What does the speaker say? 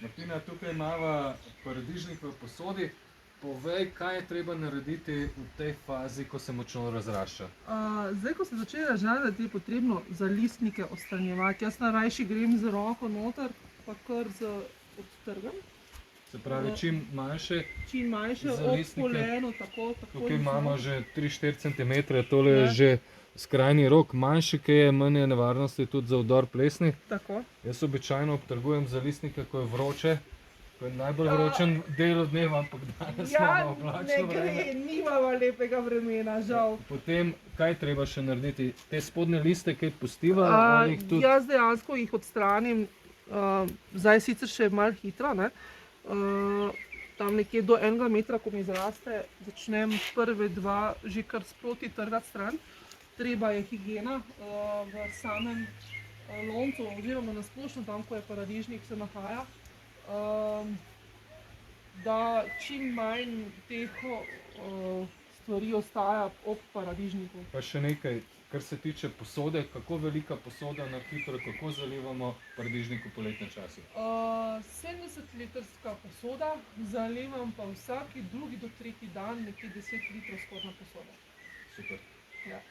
Martina, tukaj imamo paradižnik v posodi. Povej, kaj je treba narediti v tej fazi, ko se močno razrašča? Zdaj, ko se začne ražati, je potrebno za listnike odstranjevati. Jaz najrajši grem z roko noter, pa kar z odtrgam. Se pravi, Čim manjše za ob listnike. koleno, tako. Tukaj imamo že 3-4 cm, tole je Ja. že skrajni rok. Manjši, ki je, manj je nevarnosti tudi za vdor plesni. Tako. Jaz običajno obtrgujem za listnike, ko je vroče. To je najbolj vročen del dneva, ampak danes imamo oblačno vreme. nimamo lepega vremena, žal. Potem, kaj treba še narediti? Te spodnje liste kaj pustiva ali jih tudi... Jaz dejansko jih odstranim, zdaj sicer še malo hitro, ne. Tam nekje do 1 metra, ko mi zraste, začnem prve dva že kar sproti trgati stran. Treba je higiena v samem loncu oziroma na splošno tam, ko je paradižnik, se nahaja. Da čim manj teh stvari ostaja ob paradižniku. Pa še nekaj, kar se tiče posode, kako velika posoda na hitro, kako zalivamo paradižnik v poletnem času? 70-litrska posoda, zalivam pa vsaki drugi do tretji dan nekje 10 litrov skorna posoda. Super. Ja.